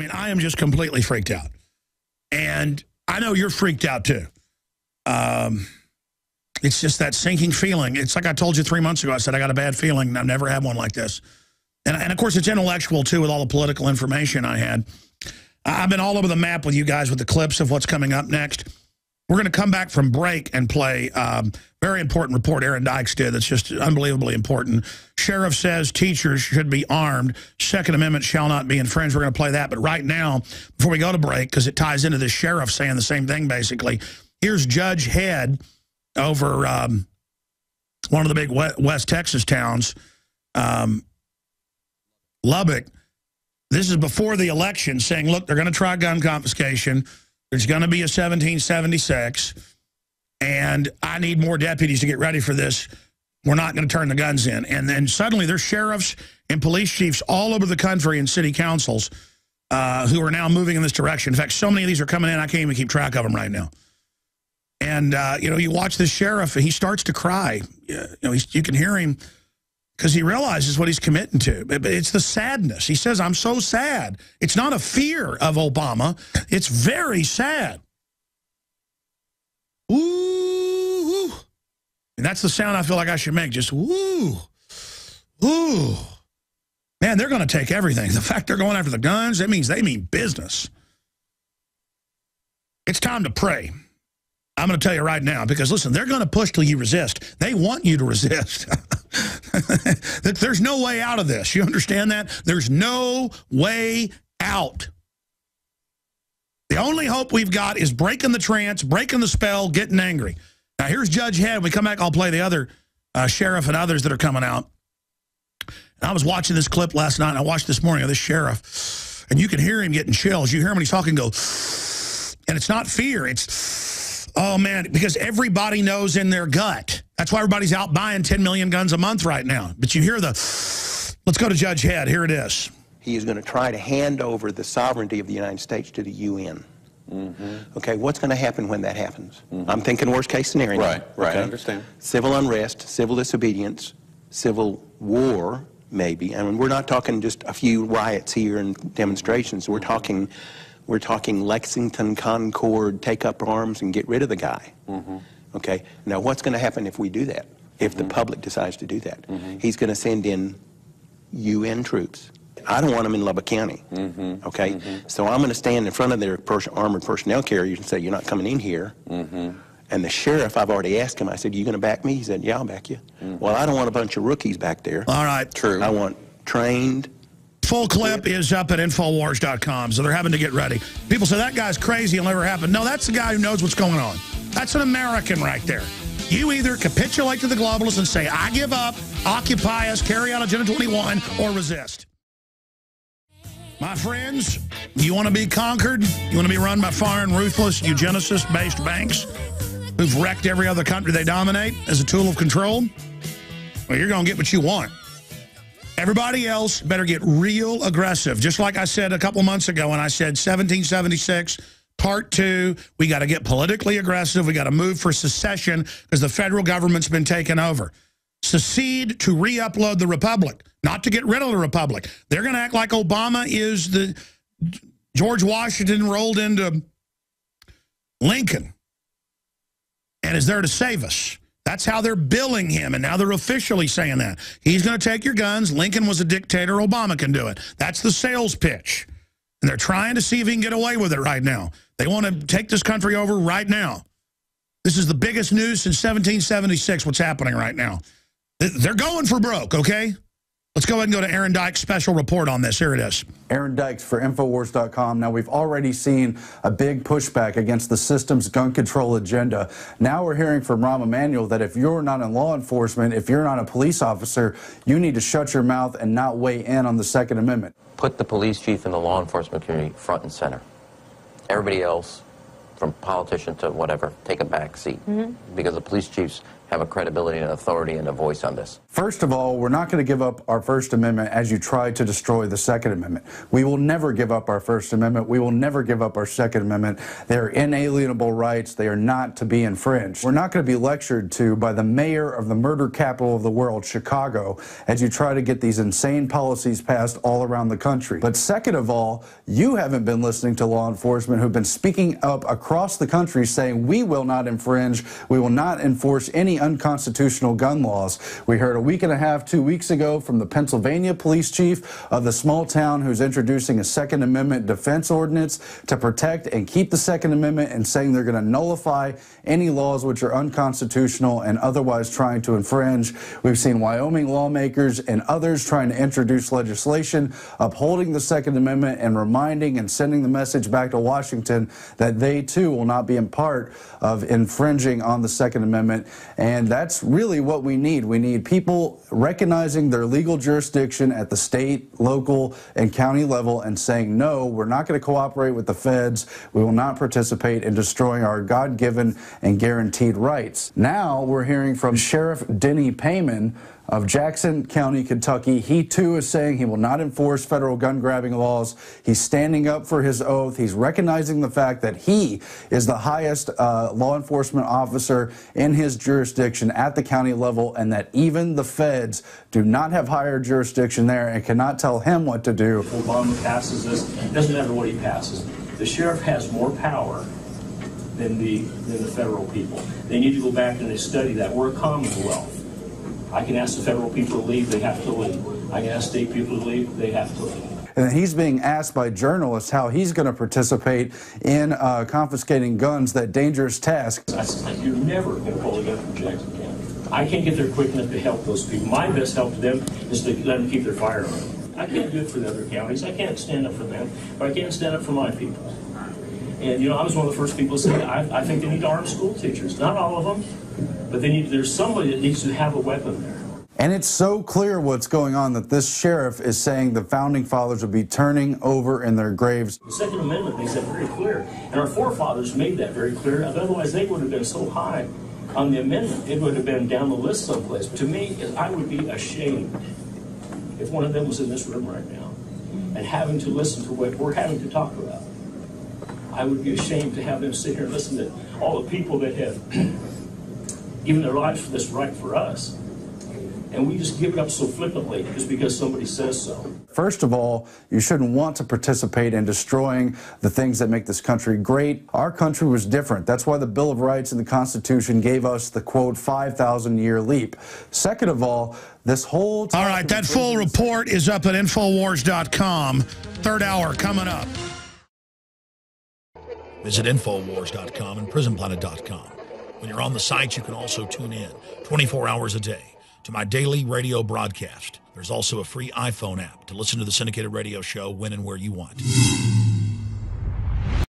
mean, I am just completely freaked out. And I know you're freaked out too. It's just that sinking feeling. It's like I told you 3 months ago. I said, I got a bad feeling, and I've never had one like this. And of course, it's intellectual, too, with all the political information I had. I've been all over the map with you guys with the clips of what's coming up next. We're going to come back from break and play very important report Aaron Dykes did that's just unbelievably important. Sheriff says teachers should be armed. Second Amendment shall not be infringed. We're going to play that. But right now, before we go to break, because it ties into this sheriff saying the same thing, basically, here's Judge Head over one of the big West Texas towns, Lubbock. This is before the election, saying, look, they're going to try gun confiscation. There's going to be a 1776, and I need more deputies to get ready for this. We're not going to turn the guns in. And then suddenly there's sheriffs and police chiefs all over the country and city councils who are now moving in this direction. In fact, so many of these are coming in, I can't even keep track of them right now. And, you know, you watch this sheriff, and he starts to cry. You know, you can hear him because he realizes what he's committing to. It's the sadness. He says, I'm so sad. It's not a fear of Obama. It's very sad. Ooh. And that's the sound I feel like I should make. Just woo. Ooh. Man, they're going to take everything. The fact they're going after the guns, that means they mean business. It's time to pray. I'm going to tell you right now, because, listen, they're going to push till you resist. They want you to resist. There's no way out of this. You understand that? There's no way out. The only hope we've got is breaking the trance, breaking the spell, getting angry. Now, here's Judge Head. When we come back, I'll play the other sheriff and others that are coming out. And I was watching this clip last night, and I watched this morning of this sheriff, and you can hear him getting chills. You hear him when he's talking go, and it's not fear. It's, oh, man, because everybody knows in their gut. That's why everybody's out buying 10 million guns a month right now. But you hear the, let's go to Judge Head. Here it is. He is going to try to hand over the sovereignty of the United States to the UN. Okay, what's going to happen when that happens? I'm thinking worst case scenario. Right, right, okay? I understand. Civil unrest, civil disobedience, civil war, maybe. I mean, we're not talking just a few riots here and demonstrations. We're talking Lexington, Concord, take up arms and get rid of the guy. Okay, now what's going to happen if we do that? If the public decides to do that? He's going to send in UN troops. I don't want them in Lubbock County, okay? So I'm going to stand in front of their armored personnel carriers and say, you're not coming in here. And the sheriff, I've already asked him, I said, you going to back me? He said, yeah, I'll back you. Well, I don't want a bunch of rookies back there. All right. True. I want trained. Full clip is up at Infowars.com, so they're having to get ready. People say, that guy's crazy, it'll never happen. No, that's the guy who knows what's going on. That's an American right there. You either capitulate to the globalists and say, I give up, occupy us, carry out Agenda 21, or resist. My friends, you want to be conquered? You want to be run by foreign, ruthless, eugenicist-based banks who've wrecked every other country they dominate as a tool of control? Well, you're going to get what you want. Everybody else better get real aggressive. Just like I said a couple months ago when I said 1776, Part 2, we got to get politically aggressive. We got to move for secession because the federal government's been taken over. Secede to re-upload the republic, not to get rid of the republic. They're going to act like Obama is the George Washington rolled into Lincoln and is there to save us. That's how they're billing him, and now they're officially saying that. He's going to take your guns. Lincoln was a dictator. Obama can do it. That's the sales pitch. And they're trying to see if he can get away with it right now. They want to take this country over right now. This is the biggest news since 1776, what's happening right now. They're going for broke, okay? Let's go ahead and go to Aaron Dykes' special report on this. Here it is. Aaron Dykes for Infowars.com. Now, we've already seen a big pushback against the system's gun control agenda. Now we're hearing from Rahm Emanuel that if you're not in law enforcement, if you're not a police officer, you need to shut your mouth and not weigh in on the Second Amendment. Put the police chief and the law enforcement community front and center. Everybody else, from politician to whatever, take a back seat. Because the police chiefs have a credibility and authority and a voice on this. First of all, we're not going to give up our First Amendment as you try to destroy the Second Amendment. We will never give up our First Amendment. We will never give up our Second Amendment. They are inalienable rights. They are not to be infringed. We're not going to be lectured to by the mayor of the murder capital of the world, Chicago, as you try to get these insane policies passed all around the country. But second of all, you haven't been listening to law enforcement who've been speaking up across the country saying we will not infringe, we will not enforce any unconstitutional gun laws. We heard a week and a half, 2 weeks ago from the Pennsylvania police chief of the small town who's introducing a Second Amendment defense ordinance to protect and keep the Second Amendment and saying they're going to nullify any laws which are unconstitutional and otherwise trying to infringe. We've seen Wyoming lawmakers and others trying to introduce legislation upholding the Second Amendment and reminding and sending the message back to Washington that they too will not be in part of infringing on the Second Amendment. And that's really what we need. We need people recognizing their legal jurisdiction at the state, local, and county level and saying, no, we're not going to cooperate with the feds. We will not participate in destroying our God-given and guaranteed rights. Now we're hearing from Sheriff Denny Payman of Jackson County, Kentucky. He too is saying he will not enforce federal gun grabbing laws. He's standing up for his oath. He's recognizing the fact that he is the highest law enforcement officer in his jurisdiction at the county level, and that even the feds do not have higher jurisdiction there and cannot tell him what to do. If Obama passes this, it doesn't matter what he passes. The sheriff has more power than the federal people. They need to go back and they study that. We're a commonwealth. I can ask the federal people to leave, they have to leave. I can ask state people to leave, they have to leave. And he's being asked by journalists how he's going to participate in confiscating guns, that dangerous task. I said, you're never going to pull a gun from Jackson County. I can't get there quick enough to help those people. My best help to them is to let them keep their firearm. I can't do it for the other counties. I can't stand up for them, but I can stand up for my people. And, you know, I was one of the first people to say, I think they need to arm school teachers. Not all of them, but there's somebody that needs to have a weapon there. And it's so clear what's going on that this sheriff is saying the founding fathers would be turning over in their graves. The Second Amendment makes that very clear, and our forefathers made that very clear. Otherwise, they would have been so high on the amendment, it would have been down the list someplace. To me, I would be ashamed if one of them was in this room right now and having to listen to what we're having to talk about. I would be ashamed to have them sit here and listen to all the people that have given their lives for this right for us. And we just give it up so flippantly just because somebody says so. First of all, you shouldn't want to participate in destroying the things that make this country great. Our country was different. That's why the Bill of Rights and the Constitution gave us the, quote, 5,000-year leap. Second of all, this whole time... All right, that full report is up at Infowars.com. Third hour coming up. Visit Infowars.com and PrisonPlanet.com. When you're on the site, you can also tune in 24 hours a day to my daily radio broadcast. There's also a free iPhone app to listen to the syndicated radio show when and where you want.